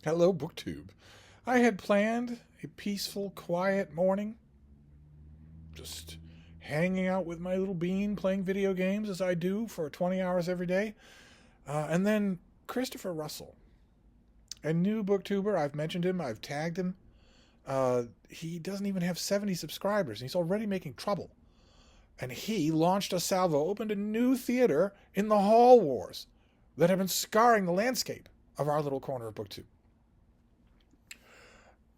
Hello, BookTube. I had planned a peaceful, quiet morning, just hanging out with my little bean, playing video games as I do for 20 hours every day. And then Christopher Russell, a new booktuber. I've mentioned him, I've tagged him. He doesn't even have 70 subscribers, and he's already making trouble. And he launched a salvo, opened a new theater in the Hall Wars that have been scarring the landscape of our little corner of BookTube.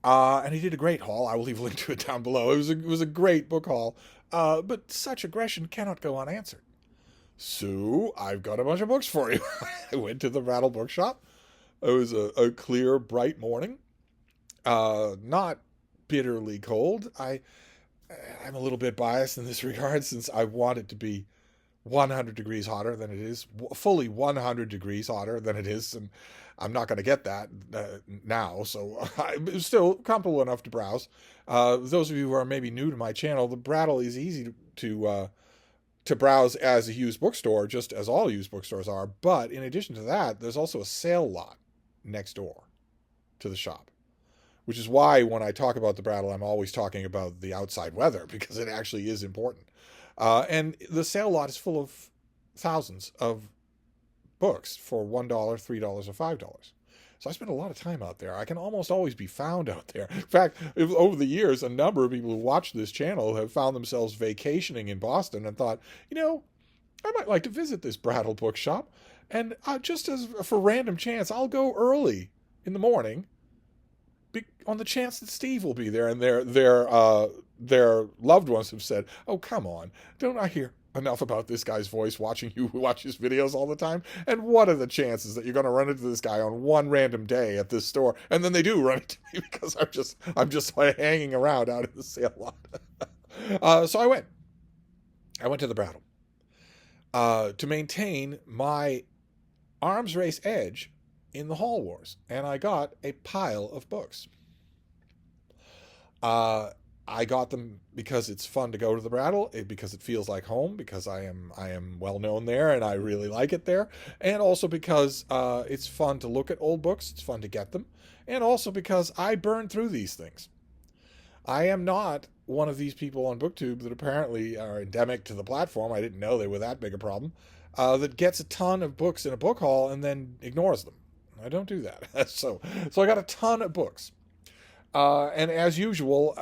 And he did a great haul. I will leave a link to it down below. It was a great book haul. But such aggression cannot go unanswered. So I've got a bunch of books for you. I went to the Brattle bookshop. It was a clear, bright morning. Not bitterly cold. I'm a little bit biased in this regard since I want it to be 100 degrees hotter than it is, fully 100 degrees hotter than it is, and I'm not going to get that now, so I'm still comfortable enough to browse. Those of you who are maybe new to my channel, the Brattle is easy to browse as a used bookstore, just as all used bookstores are, but in addition to that, there's also a sale lot next door to the shop, which is why when I talk about the Brattle, I'm always talking about the outside weather, because it actually is important. And the sale lot is full of thousands of books for $1, $3, or $5. So I spend a lot of time out there. I can almost always be found out there. In fact, over the years, a number of people who watch this channel have found themselves vacationing in Boston and thought, I might like to visit this Brattle bookshop. And just as for random chance, I'll go early in the morning on the chance that Steve will be there, and their loved ones have said, "Oh, come on, don't I hear enough about this guy's voice watching you watch his videos all the time? And what are the chances that you're going to run into this guy on one random day at this store?" And then they do run into me because I'm just like hanging around out in the sale lot. So I went to the Brattle to maintain my arms race edge in the Hall Wars, and I got a pile of books. I got them because it's fun to go to the Brattle, because it feels like home, because I am well known there and I really like it there, and also because it's fun to look at old books, it's fun to get them, and also because I burn through these things. I am not one of these people on BookTube that apparently are endemic to the platform. I didn't know they were that big a problem. That gets a ton of books in a book haul and then ignores them. I don't do that. So I got a ton of books. And as usual,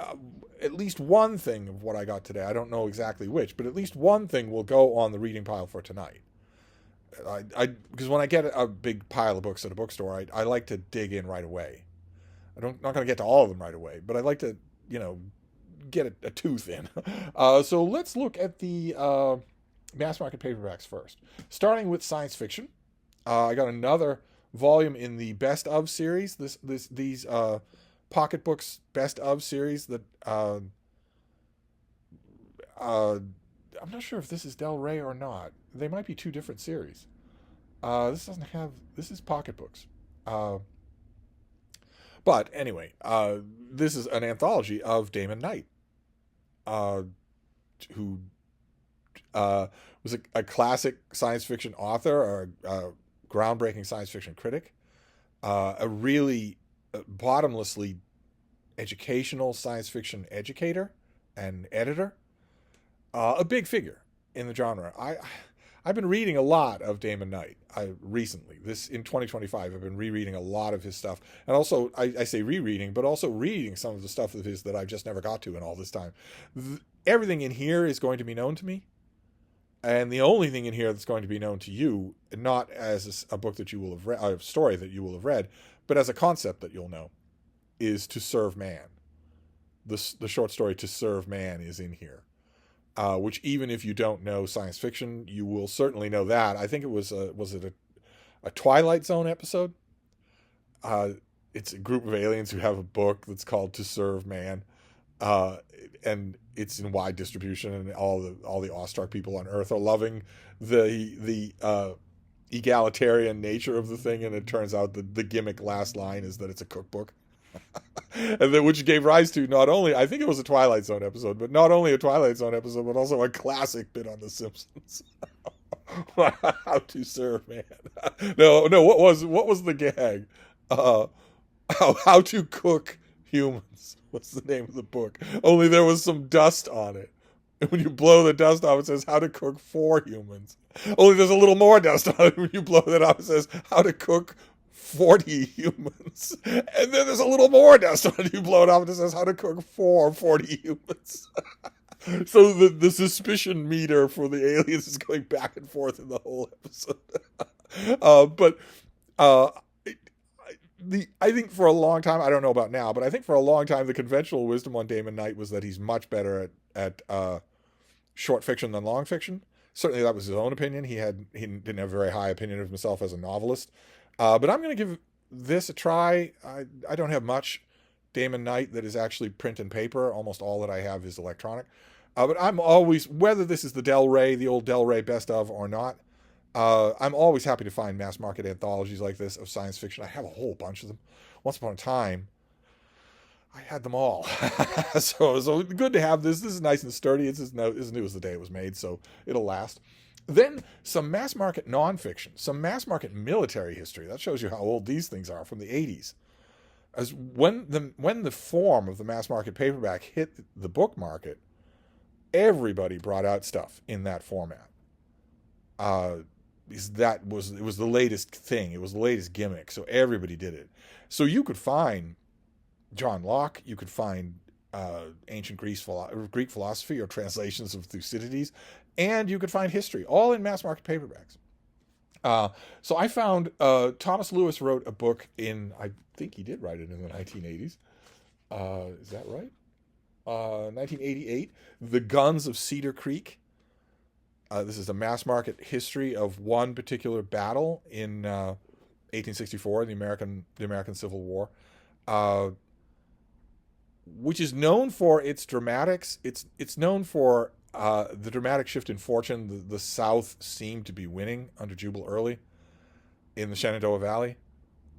at least one thing of what I got today, I don't know exactly which, but at least one thing will go on the reading pile for tonight. Because when I get a big pile of books at a bookstore, I like to dig in right away. Not going to get to all of them right away, but I like to, get a tooth in. So let's look at the mass market paperbacks first. Starting with science fiction. I got another volume in the Best Of series. These Pocket Books Best Of series that I'm not sure if this is Del Rey or not. They might be two different series. This is Pocket Books. But anyway, this is an anthology of Damon Knight, who was a classic science fiction author, or a groundbreaking science fiction critic, a really bottomlessly educational science fiction educator and editor, a big figure in the genre. I've been reading a lot of Damon Knight recently. In 2025, I've been rereading a lot of his stuff, and also I say rereading, but also reading some of the stuff of his that I've just never got to in all this time. Everything in here is going to be known to me. And the only thing in here that's going to be known to you, not as a book that you will have read, a story that you will have read, but as a concept that you'll know, is To Serve Man. The short story To Serve Man is in here, which even if you don't know science fiction, you will certainly know that. I think it was it a Twilight Zone episode? It's a group of aliens who have a book that's called To Serve Man. And it's in wide distribution, and all the awestruck people on Earth are loving the egalitarian nature of the thing, and it turns out the gimmick last line is that it's a cookbook. And then, which gave rise to not only, I think it was a Twilight Zone episode, but not only a Twilight Zone episode, but also a classic bit on The Simpsons. How to Serve Man. No, what was the gag? How to Cook Humans. What's the name of the book? Only there was some dust on it. And when you blow the dust off, it says How to Cook for Humans. Only there's a little more dust on it. When you blow that off, it says How to Cook 40 Humans. And then there's a little more dust on it. You blow it off, and it says How to Cook for 40 Humans. So the suspicion meter for the aliens is going back and forth in the whole episode. I think for a long time, I don't know about now, but I think for a long time the conventional wisdom on Damon Knight was that he's much better at short fiction than long fiction. Certainly that was his own opinion. He didn't have a very high opinion of himself as a novelist. But I'm going to give this a try. I don't have much Damon Knight that is actually print and paper. Almost all that I have is electronic. But I'm always, whether this is the old Del Rey best of or not, I'm always happy to find mass market anthologies like this of science fiction. I have a whole bunch of them. Once upon a time, I had them all. so good to have this. This is nice and sturdy. It's as new as the day it was made, so it'll last. Then some mass market nonfiction, some mass market military history. That shows you how old these things are, from the 80s. As when the form of the mass market paperback hit the book market, everybody brought out stuff in that format. It was the latest thing. It was the latest gimmick. So everybody did it. So you could find John Locke. You could find ancient Greek philosophy or translations of Thucydides, and you could find history, all in mass market paperbacks. So I found Thomas Lewis wrote a book I think he did write it in the 1980s. Is that right? 1988, The Guns of Cedar Creek. This is a mass market history of one particular battle in 1864, the American Civil War, which is known for its dramatics. It's known for the dramatic shift in fortune. The South seemed to be winning under Jubal Early in the Shenandoah Valley,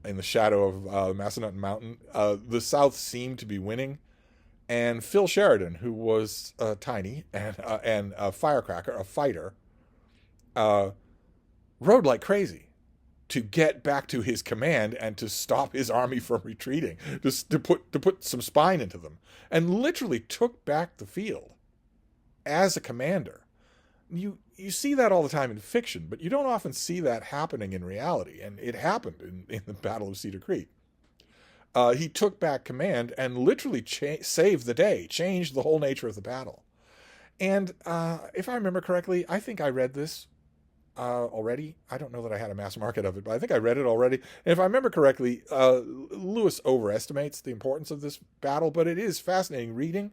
in the shadow of Massanutten Mountain. The South seemed to be winning. And Phil Sheridan, who was tiny and a firecracker, a fighter, rode like crazy to get back to his command and to stop his army from retreating, to put some spine into them, and literally took back the field as a commander. You see that all the time in fiction, but you don't often see that happening in reality, and it happened in the Battle of Cedar Creek. He took back command and literally saved the day, changed the whole nature of the battle. And if I remember correctly, I think I read this already. I don't know that I had a mass market of it, but I think I read it already. And if I remember correctly, Lewis overestimates the importance of this battle, but it is fascinating reading,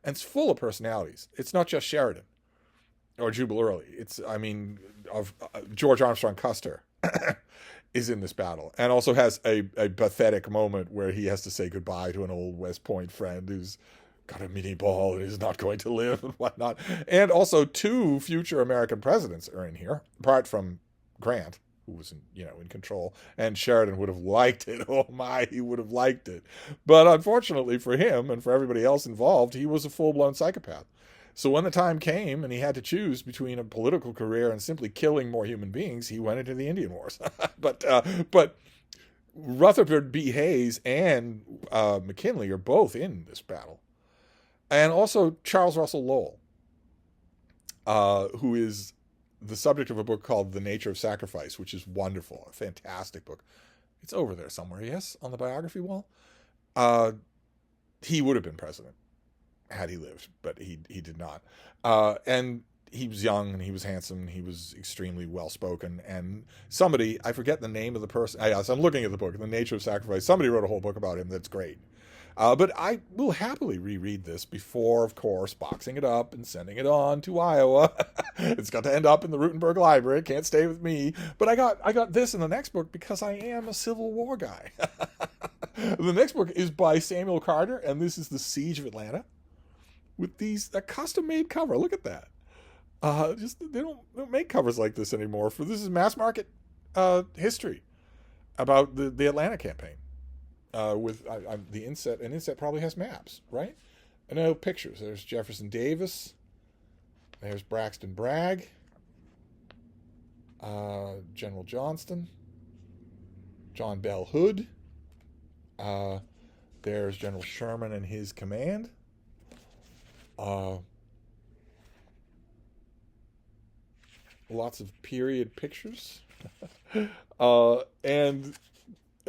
and it's full of personalities. It's not just Sheridan or Jubal Early. Of George Armstrong Custer is in this battle, and also has a pathetic moment where he has to say goodbye to an old West Point friend who's got a mini ball and is not going to live and whatnot. And also 2 future American presidents are in here, apart from Grant, who was in control, and Sheridan would have liked it. Oh my, he would have liked it. But unfortunately for him and for everybody else involved, he was a full-blown psychopath. So when the time came and he had to choose between a political career and simply killing more human beings, he went into the Indian Wars. But Rutherford B. Hayes and McKinley are both in this battle. And also Charles Russell Lowell, who is the subject of a book called The Nature of Sacrifice, which is wonderful, a fantastic book. It's over there somewhere, yes, on the biography wall. He would have been president had he lived, but he did not. And he was young and he was handsome. And he was extremely well-spoken. And somebody, I forget the name of the person. So I'm looking at the book, The Nature of Sacrifice. Somebody wrote a whole book about him that's great. But I will happily reread this before, of course, boxing it up and sending it on to Iowa. It's got to end up in the Rutenberg Library. It can't stay with me. But I got this in the next book because I am a Civil War guy. The next book is by Samuel Carter, and this is The Siege of Atlanta, with a custom-made cover. Look at that. They don't make covers like this anymore. This is mass market history about the Atlanta campaign. With the inset, an inset probably has maps, right? And no pictures. There's Jefferson Davis. There's Braxton Bragg. General Johnston. John Bell Hood. There's General Sherman and his command. Lots of period pictures. And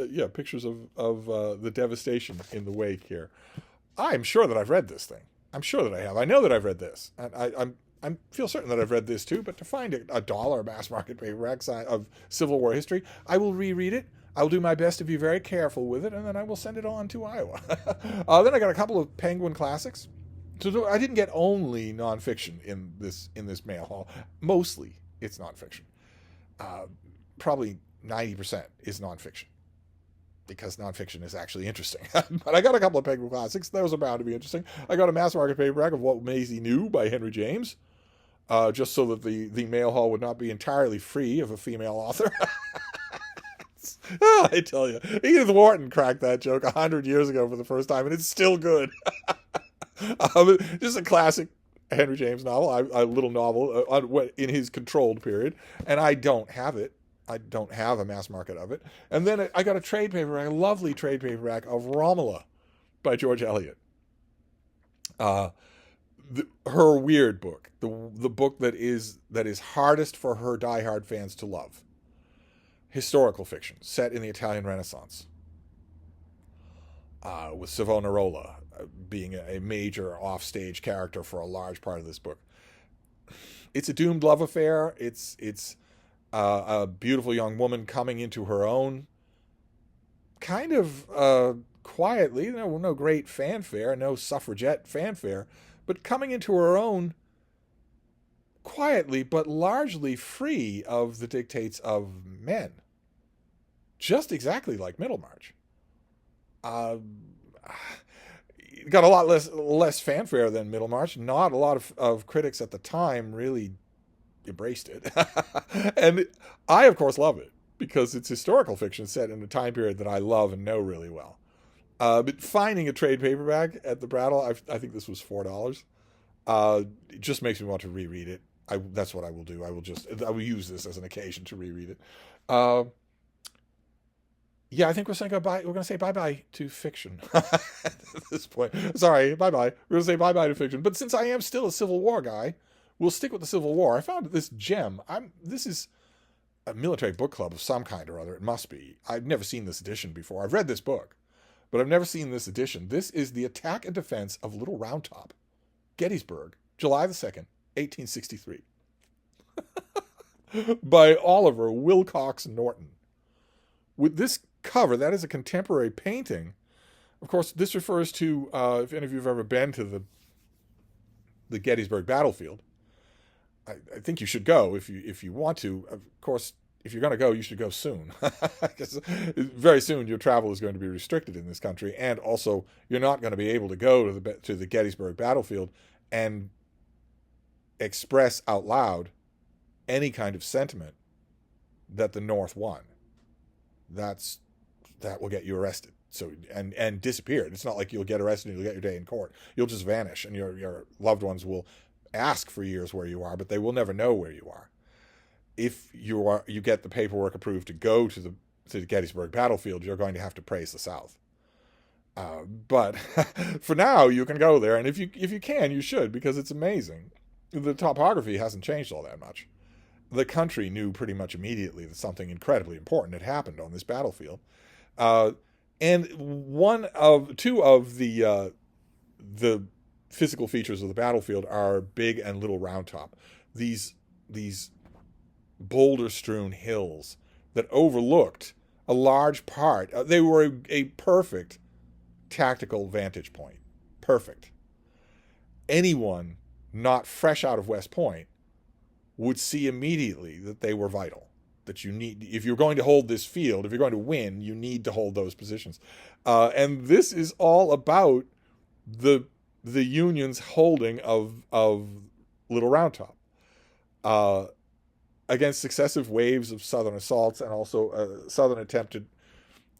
yeah, pictures of the devastation in the wake here. I'm sure that I've read this thing. I'm sure that I have. I know that I've read this. And I feel certain that I've read this too, but to find a dollar mass market paperback of Civil War history, I will reread it. I will do my best to be very careful with it, and then I will send it on to Iowa. Then I got a couple of Penguin classics. So I didn't get only nonfiction in this mail haul. Mostly it's nonfiction. Probably 90% is nonfiction, because nonfiction is actually interesting. But I got a couple of Penguin classics. Those are bound to be interesting. I got a mass market paperback of What Maisie Knew by Henry James, just so that the mail haul would not be entirely free of a female author. I tell you, Edith Wharton cracked that joke 100 years ago for the first time, and it's still good. Just a classic Henry James novel, a little novel in his controlled period, and I don't have it. I don't have a mass market of it. And then I got a trade paperback, a lovely trade paperback of Romola by George Eliot. Her weird book, the book that is hardest for her diehard fans to love. Historical fiction set in the Italian Renaissance, with Savonarola being a major offstage character for a large part of this book. It's a doomed love affair. It's a beautiful young woman coming into her own, kind of quietly, no great fanfare, no suffragette fanfare, but coming into her own quietly, but largely free of the dictates of men. Just exactly like Middlemarch. Got a lot less fanfare than Middlemarch. Not a lot of critics at the time really embraced it. And I, of course, love it because it's historical fiction set in a time period that I love and know really well. But finding a trade paperback at the Brattle, I think this was $4. It just makes me want to reread it. That's what I will do. I will use this as an occasion to reread it. Yeah, I think we're going to say bye-bye to fiction at this point. Sorry, bye-bye. We're going to say bye-bye to fiction. But since I am still a Civil War guy, we'll stick with the Civil War. I found this gem. This is a military book club of some kind or other. It must be. I've never seen this edition before. I've read this book, but I've never seen this edition. This is The Attack and Defense of Little Round Top, Gettysburg, July the 2nd, 1863. By Oliver Wilcox Norton. With this cover, that is a contemporary painting. Of course, this refers to, if any of you have ever been to the Gettysburg battlefield, I think you should go if you want to. Of course, if you're going to go, you should go soon. Because very soon your travel is going to be restricted in this country, and also you're not going to be able to go to the Gettysburg battlefield and express out loud any kind of sentiment that the North won. That will get you arrested. So and disappeared. It's not like you'll get arrested and you'll get your day in court. You'll just vanish, and your loved ones will ask for years where you are, but they will never know where you are. If you get the paperwork approved to go to the Gettysburg battlefield, you're going to have to praise the South. But for now, you can go there, and if you can, you should, because it's amazing. The topography hasn't changed all that much. The country knew pretty much immediately that something incredibly important had happened on this battlefield. And two of the physical features of the battlefield are Big and Little Round Top. These boulder-strewn hills that overlooked a large part. They were a perfect tactical vantage point. Perfect. Anyone not fresh out of West Point would see immediately that they were vital. That you need, if you're going to hold this field, if you're going to win, you need to hold those positions. And this is all about the Union's holding of Little Round Top against successive waves of Southern assaults, and also a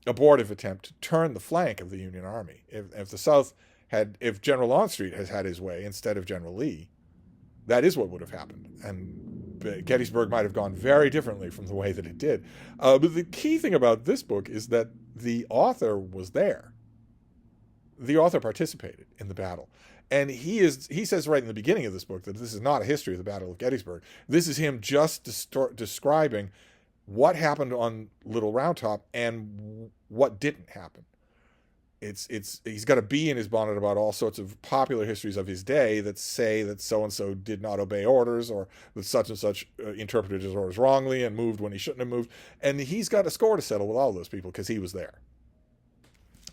abortive attempt to turn the flank of the Union Army. If the South if General Longstreet has had his way instead of General Lee, that is what would have happened. And Gettysburg might have gone very differently from the way that it did. But the key thing about this book is that the author was there. The author participated in the battle. And he says right in the beginning of this book that this is not a history of the Battle of Gettysburg. This is him just describing what happened on Little Round Top and what didn't happen. He's got a bee in his bonnet about all sorts of popular histories of his day that say that so-and-so did not obey orders, or that such and such interpreted his orders wrongly and moved when he shouldn't have moved. And he's got a score to settle with all those people because he was there.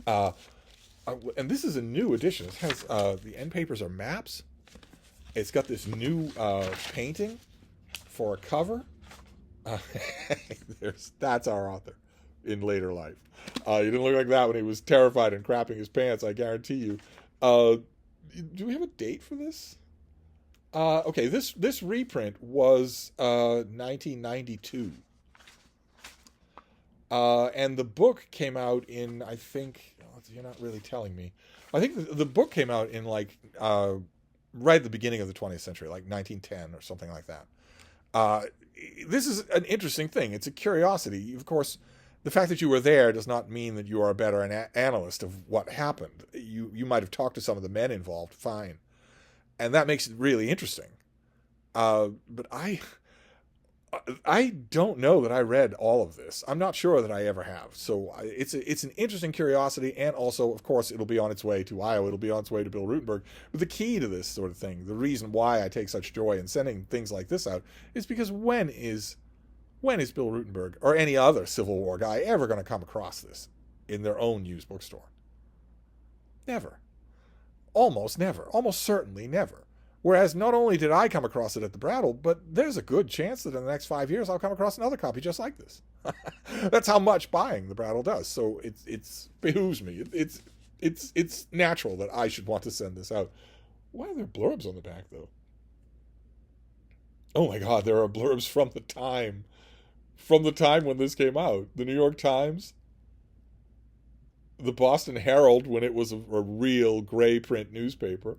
And this is a new edition. It has, the end papers are maps. It's got this new painting for a cover. That's our author in later life. He didn't look like that when he was terrified and crapping his pants, I guarantee you. Do we have a date for this? Okay, this reprint was 1992. And the book came out in, I think, you're not really telling me. I think the book came out in right at the beginning of the 20th century, like 1910 or something like that. This is an interesting thing. It's a curiosity. Of course, the fact that you were there does not mean that you are a better analyst of what happened. You might have talked to some of the men involved, fine. And that makes it really interesting. But I don't know that I read all of this. I'm not sure that I ever have. So it's an interesting curiosity, and also, of course, it'll be on its way to Iowa. It'll be on its way to Bill Rutenberg. But the key to this sort of thing, the reason why I take such joy in sending things like this out, is because when is Bill Rutenberg or any other Civil War guy ever going to come across this in their own used bookstore? Never. Almost never. Almost certainly never. Whereas not only did I come across it at the Brattle, but there's a good chance that in the next 5 years I'll come across another copy just like this. That's how much buying the Brattle does. So it's behooves me. It's natural that I should want to send this out. Why are there blurbs on the back, though? Oh my God, there are blurbs from the time when this came out. The New York Times, the Boston Herald when it was a real gray print newspaper,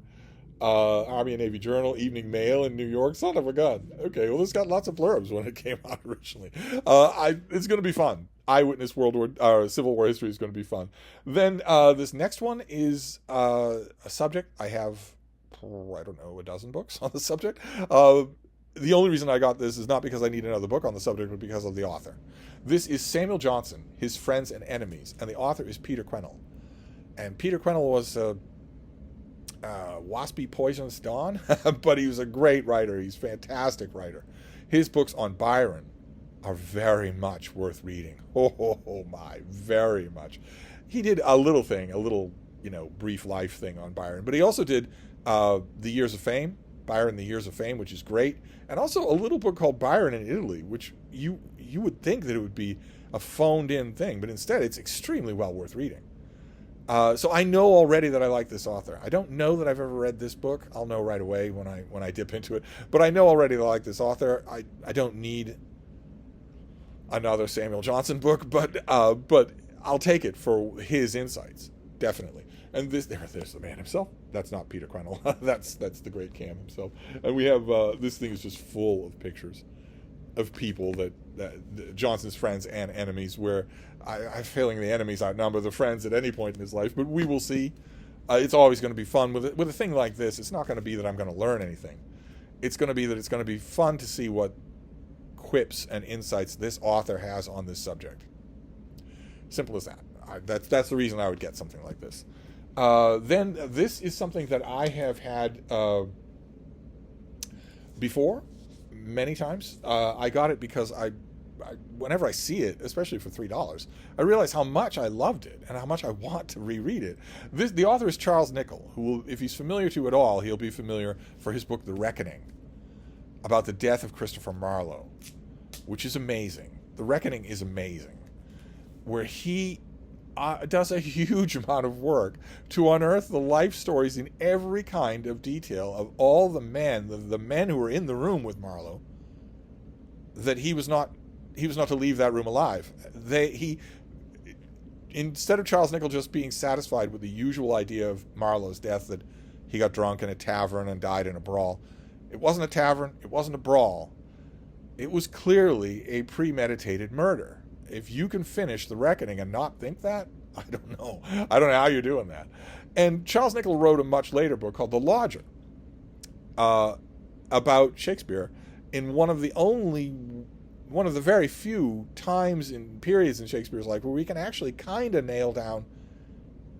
Army and Navy Journal, Evening Mail in New York. Son of a gun. Okay, well, this got lots of blurbs when it came out originally. It's going to be fun. Eyewitness Civil War history is going to be fun. Then this next one is a subject. I have, I don't know, a dozen books on the subject. The only reason I got this is not because I need another book on the subject, but because of the author. This is Samuel Johnson, His Friends and Enemies, and the author is Peter Quennell. And Peter Quennell was waspy, poisonous Don, but he was a great writer. He's a fantastic writer. His books on Byron are very much worth reading. Oh my, very much. He did a little brief life thing on Byron, but he also did The Years of Fame, Byron, The Years of Fame, which is great, and also a little book called Byron in Italy, which you would think that it would be a phoned-in thing, but instead it's extremely well worth reading. So I know already that I like this author. I don't know that I've ever read this book. I'll know right away when I dip into it. But I know already that I like this author. I don't need another Samuel Johnson book, but I'll take it for his insights, definitely. And there's the man himself. That's not Peter Quennell. that's the great Cam himself. And we have this thing is just full of pictures of people that Johnson's friends and enemies, where I'm feeling the enemies outnumber the friends at any point in his life, but we will see. It's always going to be fun with a thing like this. It's not going to be that I'm going to learn anything. It's going to be that it's going to be fun to see what quips and insights this author has on this subject. Simple as that. That's the reason I would get something like this. Then this is something that I have had before many times. I got it because I whenever I see it, especially for $3, I realize how much I loved it and how much I want to reread it. The author is Charles Nicholl, who will, if he's familiar to it all, he'll be familiar for his book The Reckoning, about the death of Christopher Marlowe, which is amazing. The Reckoning is amazing, where he does a huge amount of work to unearth the life stories in every kind of detail of all the men who were in the room with Marlowe, that he was not to leave that room alive. Instead of Charles Nicholl just being satisfied with the usual idea of Marlowe's death, that he got drunk in a tavern and died in a brawl, it wasn't a tavern, it wasn't a brawl. It was clearly a premeditated murder. If you can finish The Reckoning and not think that, I don't know. I don't know how you're doing that. And Charles Nicholl wrote a much later book called The Lodger, about Shakespeare, in one of the very few times and periods in Shakespeare's life where we can actually kind of nail down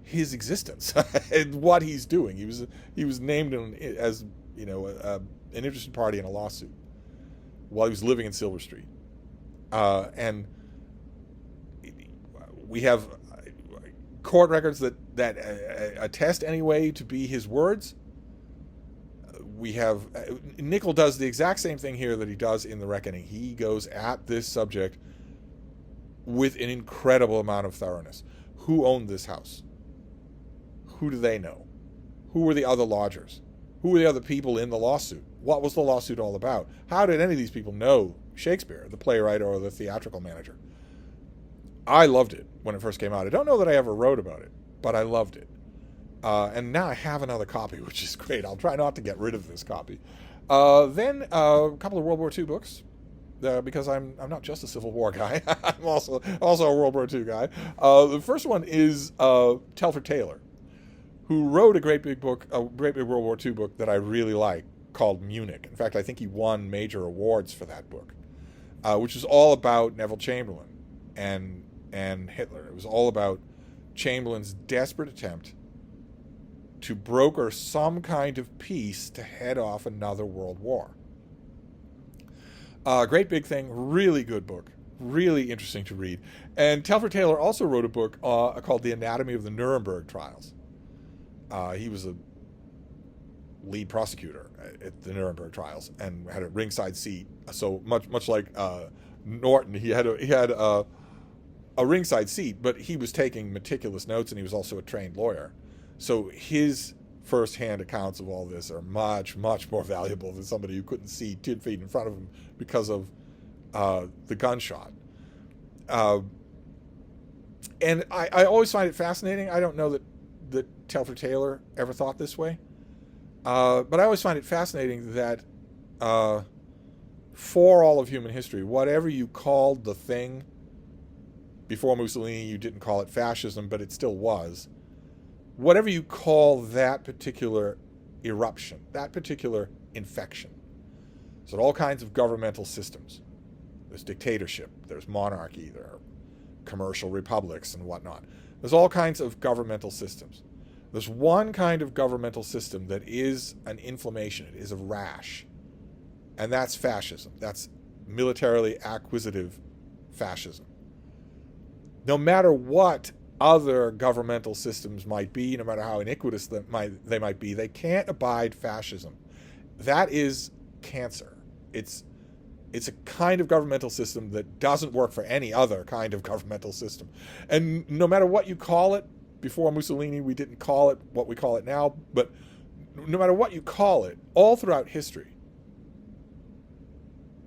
his existence and what he's doing. He was named as an interested party in a lawsuit while he was living in Silver Street, and we have court records that attest anyway to be his words. We have Nicholl does the exact same thing here that he does in The Reckoning. He goes at this subject with an incredible amount of thoroughness. Who owned this house? Who do they know? Who were the other lodgers? Who were the other people in the lawsuit? What was the lawsuit all about? How did any of these people know Shakespeare, the playwright or the theatrical manager? I loved it when it first came out. I don't know that I ever wrote about it, but I loved it. And now I have another copy, which is great. I'll try not to get rid of this copy. Then a couple of World War II books, because I'm not just a Civil War guy. I'm also a World War II guy. The first one is Telford Taylor, who wrote a great big World War II book that I really like called Munich. In fact, I think he won major awards for that book, which is all about Neville Chamberlain and Hitler. It was all about Chamberlain's desperate attempt to broker some kind of peace to head off another world war. Great big thing, really good book, really interesting to read. And Telford Taylor also wrote a book called The Anatomy of the Nuremberg Trials. He was a lead prosecutor at the Nuremberg trials and had a ringside seat. So much like Norton, he had a ringside seat, but he was taking meticulous notes, and he was also a trained lawyer. So his first-hand accounts of all this are much, much more valuable than somebody who couldn't see 10 feet in front of him because of the gunshot. And I always find it fascinating. I don't know that Telford Taylor ever thought this way, but I always find it fascinating that for all of human history, whatever you called the thing before Mussolini, you didn't call it fascism, but it still was. Whatever you call that particular eruption, that particular infection. So all kinds of governmental systems. There's dictatorship, there's monarchy, there are commercial republics and whatnot. There's all kinds of governmental systems. There's one kind of governmental system that is an inflammation, it is a rash. And that's fascism. That's militarily acquisitive fascism. No matter what other governmental systems might be, no matter how iniquitous they might be, they can't abide fascism. That is cancer. It's a kind of governmental system that doesn't work for any other kind of governmental system. And no matter what you call it, before Mussolini we didn't call it what we call it now, but no matter what you call it, all throughout history,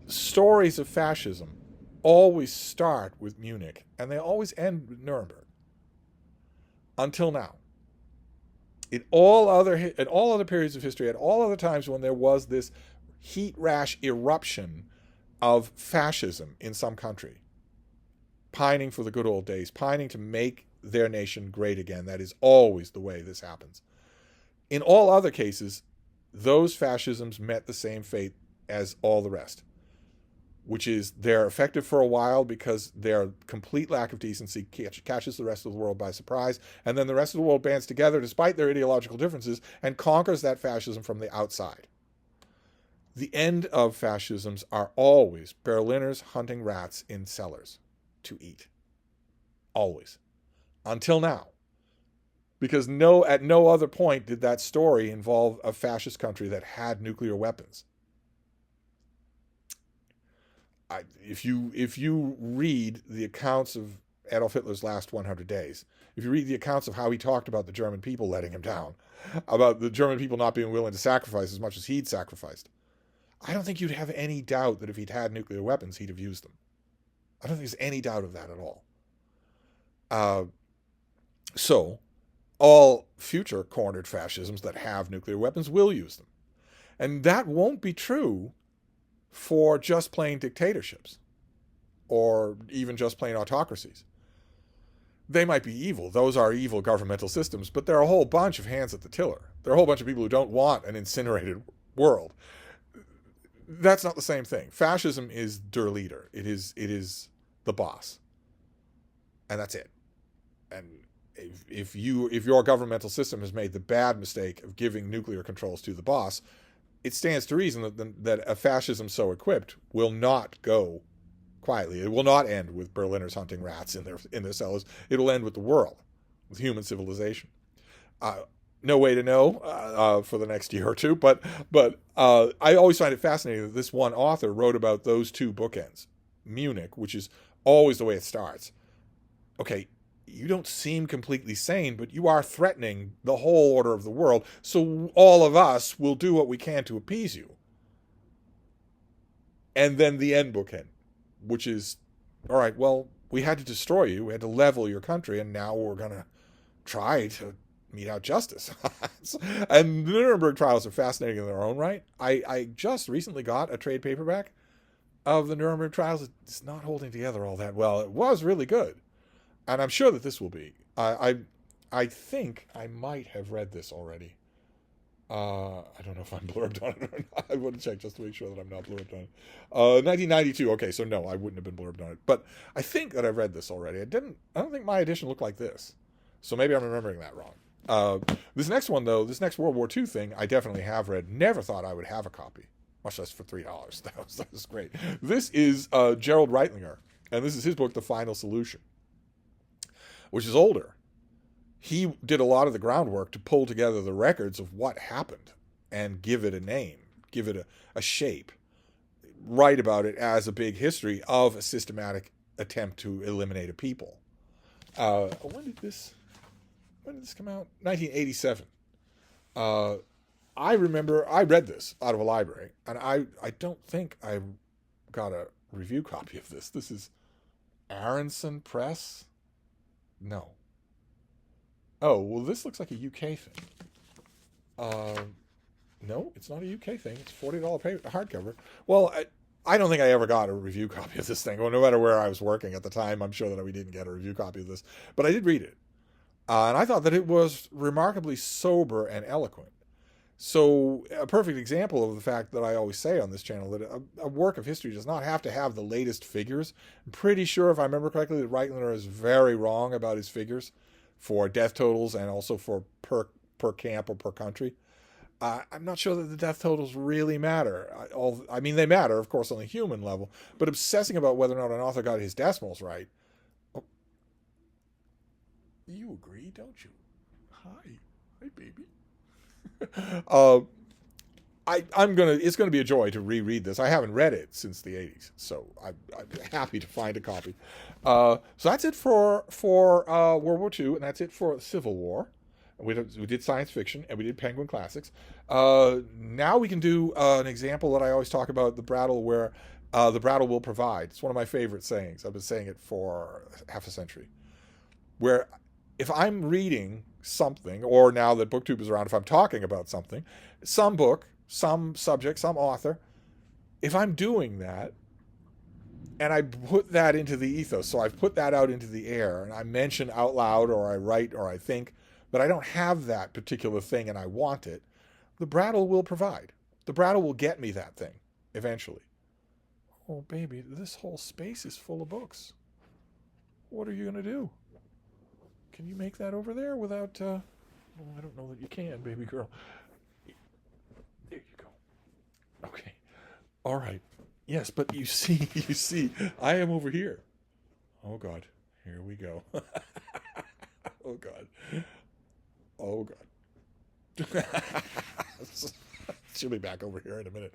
stories of fascism always start with Munich and they always end with Nuremberg. Until now. In all other periods of history, at all other times when there was this heat rash eruption of fascism in some country, pining for the good old days, pining to make their nation great again, that is always the way this happens. In all other cases, those fascisms met the same fate as all the rest, which is they're effective for a while because their complete lack of decency catches the rest of the world by surprise, and then the rest of the world bands together despite their ideological differences and conquers that fascism from the outside. The end of fascisms are always Berliners hunting rats in cellars to eat. Always. Until now. Because at no other point did that story involve a fascist country that had nuclear weapons. If you read the accounts of Adolf Hitler's last 100 days, if you read the accounts of how he talked about the German people letting him down, about the German people not being willing to sacrifice as much as he'd sacrificed, I don't think you'd have any doubt that if he'd had nuclear weapons, he'd have used them. I don't think there's any doubt of that at all. So, all future cornered fascisms that have nuclear weapons will use them. And that won't be true for just plain dictatorships or even just plain autocracies. They might be evil. Those are evil governmental systems, but there are a whole bunch of hands at the tiller. There are a whole bunch of people who don't want an incinerated world. That's not the same thing. Fascism is der Leader. It is the boss. And that's it. And if your governmental system has made the bad mistake of giving nuclear controls to the boss, it stands to reason that a fascism so equipped will not go quietly. It will not end with Berliners hunting rats in their cellars. It'll end with the world, with human civilization. No way to know for the next year or two, but I always find it fascinating that this one author wrote about those two bookends. Munich, which is always the way it starts. Okay, you don't seem completely sane, but you are threatening the whole order of the world, so all of us will do what we can to appease you. And then the end bookend, which is, all right, well, we had to destroy you, we had to level your country, and now we're going to try to mete out justice. And the Nuremberg trials are fascinating in their own right. I just recently got a trade paperback of the Nuremberg trials. It's not holding together all that well. It was really good. And I'm sure that this will be. I think I might have read this already. I don't know if I'm blurbed on it or not. I want to check just to make sure that I'm not blurbed on it. 1992. Okay, so no, I wouldn't have been blurbed on it. But I think that I've read this already. I don't think my edition looked like this. So maybe I'm remembering that wrong. This next one, though, this next World War II thing, I definitely have read. Never thought I would have a copy, much less for $3. That was great. This is Gerald Reitlinger, and this is his book, The Final Solution, which is older. He did a lot of the groundwork to pull together the records of what happened and give it a name, give it a shape, write about it as a big history of a systematic attempt to eliminate a people. When did this come out? 1987. I remember I read this out of a library, and I don't think I got a review copy of this. This is Aronson Press? No. Oh, well, this looks like a UK thing. No, it's not a UK thing. It's $40 hardcover. Well, I don't think I ever got a review copy of this thing. Well, no matter where I was working at the time, I'm sure that we didn't get a review copy of this. But I did read it. And I thought that it was remarkably sober and eloquent. So a perfect example of the fact that I always say on this channel that a work of history does not have to have the latest figures. I'm pretty sure, if I remember correctly, that Reitlinger is very wrong about his figures for death totals and also for per camp or per country. I'm not sure that the death totals really matter. I mean, they matter, of course, on the human level, but obsessing about whether or not an author got his decimals right. Oh, you agree, don't you? Hi, baby. It's gonna be a joy to reread this. I haven't read it since the 80s, so I'm happy to find a copy. So that's it for World War II, and that's it for Civil War. We did science fiction, and we did Penguin Classics. Now we can do an example that I always talk about, the Brattle, where the Brattle will provide. It's one of my favorite sayings. I've been saying it for half a century. Where if I'm reading something, or now that BookTube is around, if I'm talking about something, some book, some subject, some author, if I'm doing that, and I put that into the ethos, so I've put that out into the air, and I mention out loud, or I write, or I think, but I don't have that particular thing and I want it, the Brattle will provide. The Brattle will get me that thing, eventually. Oh, baby, this whole space is full of books. What are you going to do? Can you make that over there without... Oh, I don't know that you can, baby girl. There you go. Okay. All right. Yes, but you see, I am over here. Oh, God. Here we go. Oh, God. Oh, God. She'll be back over here in a minute.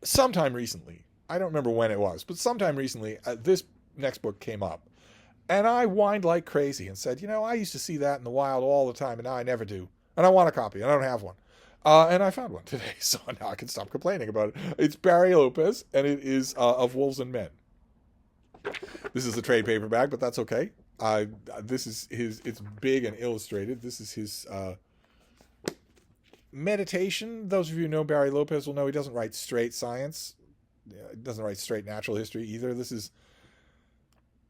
Sometime recently, I don't remember when it was, but sometime recently, this next book came up. And I whined like crazy and said, I used to see that in the wild all the time, and now I never do. And I want a copy, and I don't have one. And I found one today, so now I can stop complaining about it. It's Barry Lopez, and it is Of Wolves and Men. This is a trade paperback, but that's okay. This is it's big and illustrated. This is his meditation. Those of you who know Barry Lopez will know he doesn't write straight science. He doesn't write straight natural history either.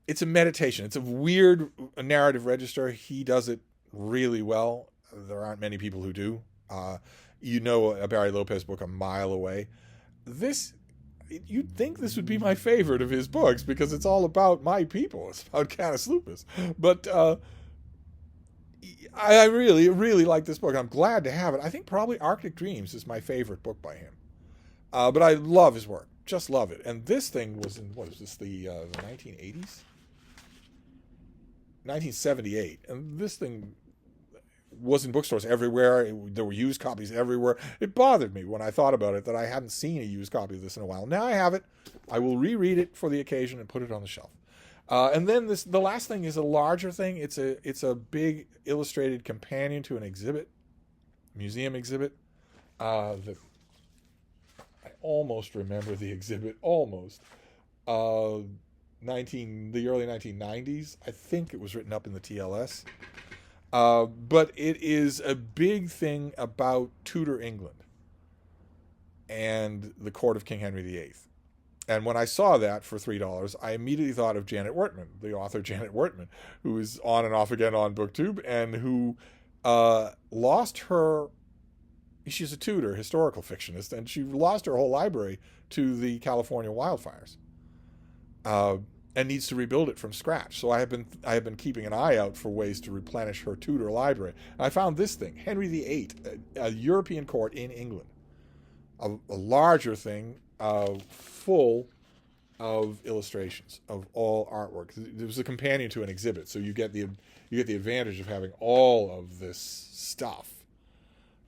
It's a meditation. It's a weird narrative register. He does it really well. There aren't many people who do. You know a Barry Lopez book a mile away. You'd think this would be my favorite of his books because it's all about my people. It's about Canis Lupus. But I really, really like this book. I'm glad to have it. I think probably Arctic Dreams is my favorite book by him. But I love his work. Just love it. And this thing was in, what is this, the 1980s? 1978. And this thing was in bookstores everywhere. There were used copies everywhere. It bothered me when I thought about it that I hadn't seen a used copy of this in a while. Now I have it. I will reread it for the occasion and put it on the shelf. And then the last thing is a larger thing. It's a big illustrated companion to an exhibit, museum exhibit. I almost remember the exhibit. Almost. The early 1990s. I think it was written up in the TLS. But it is a big thing about Tudor England and the court of King Henry VIII. And when I saw that for $3, I immediately thought of Janet Wortman, the author Janet Wortman, who is on and off again on BookTube, and who lost her... She's a Tudor historical fictionist, and she lost her whole library to the California wildfires, and needs to rebuild it from scratch. So I have been keeping an eye out for ways to replenish her Tudor library. And I found this thing, Henry VIII, a European court in England, a larger thing, full of illustrations of all artwork. It was a companion to an exhibit, so you get the advantage of having all of this stuff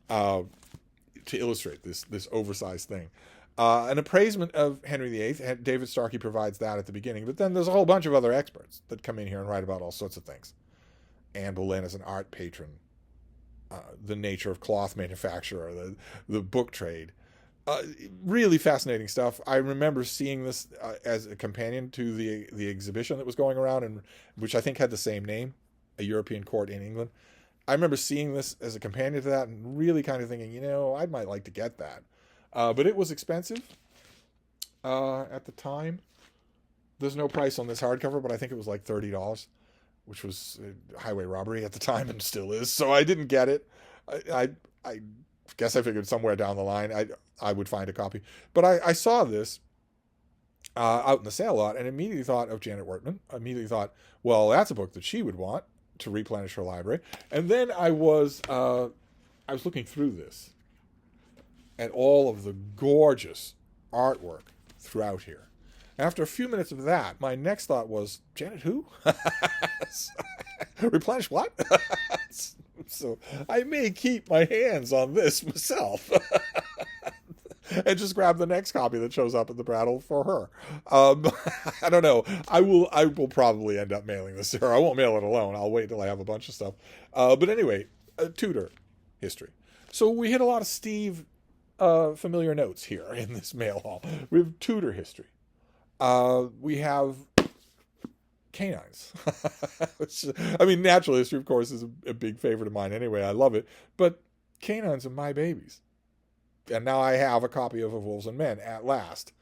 to illustrate this oversized thing. An appraisement of Henry VIII, David Starkey provides that at the beginning, but then there's a whole bunch of other experts that come in here and write about all sorts of things. Anne Boleyn as an art patron, the nature of cloth manufacture, the book trade. Really fascinating stuff. I remember seeing this as a companion to the exhibition that was going around, and which I think had the same name, A European Court in England. I remember seeing this as a companion to that and really kind of thinking, I might like to get that. But it was expensive at the time. There's no price on this hardcover, but I think it was like $30, which was highway robbery at the time and still is. So I didn't get it. I guess I figured somewhere down the line I would find a copy. But I saw this out in the sale lot and immediately thought of Janet Wortman. I immediately thought, well, that's a book that she would want to replenish her library. And then I was looking through this and all of the gorgeous artwork throughout here. After a few minutes of that, my next thought was, Janet who? Replenish what? So I may keep my hands on this myself. And just grab the next copy that shows up at the Brattle for her. I don't know. I will probably end up mailing this to her. I won't mail it alone. I'll wait till I have a bunch of stuff. But anyway, Tudor history. So we hit a lot of Steve familiar notes here in this mail haul. We have Tudor history. We have canines. Natural history, of course, is a big favorite of mine anyway. I love it. But canines are my babies. And now I have a copy of Wolves and Men at last.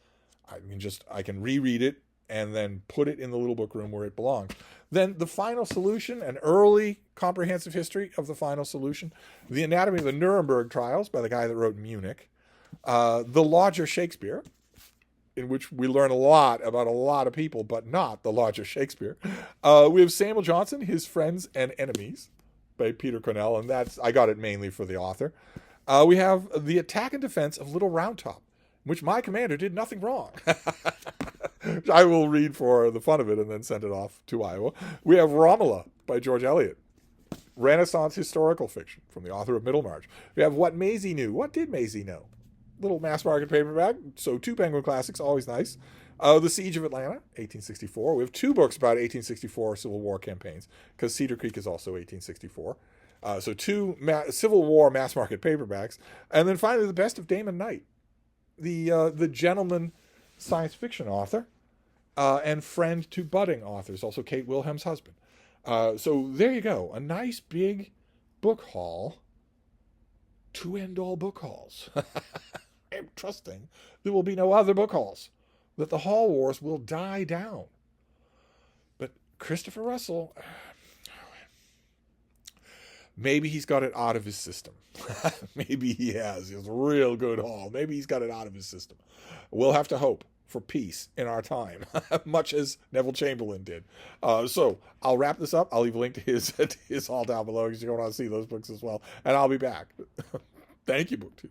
I can reread it and then put it in the little book room where it belongs. Then The Final Solution, an early comprehensive history of the Final Solution. The Anatomy of the Nuremberg Trials by the guy that wrote Munich. The Lodger Shakespeare, in which we learn a lot about a lot of people, but not the Lodger Shakespeare. We have Samuel Johnson, His Friends and Enemies by Peter Cornell, and I got it mainly for the author. We have The Attack and Defense of Little Round Top, in which my commander did nothing wrong. I will read for the fun of it and then send it off to Iowa. We have Romola by George Eliot, Renaissance historical fiction from the author of Middlemarch. We have What Maisie Knew. What did Maisie know? Little mass market paperback, so 2 Penguin classics, always nice. The Siege of Atlanta, 1864. We have 2 books about 1864 Civil War campaigns, because Cedar Creek is also 1864. So 2 Civil War mass market paperbacks. And then finally, The Best of Damon Knight, the gentleman science fiction author and friend to budding authors, also Kate Wilhelm's husband. So there you go, a nice big book haul to end all book hauls. I'm trusting there will be no other book hauls, that the haul wars will die down. But Christopher Russell, maybe he's got it out of his system. Maybe he has. He has a real good haul. Maybe he's got it out of his system. We'll have to hope for peace in our time, much as Neville Chamberlain did. So I'll wrap this up. I'll leave a link to his haul down below because you're going to want to see those books as well. And I'll be back. Thank you, BookTube.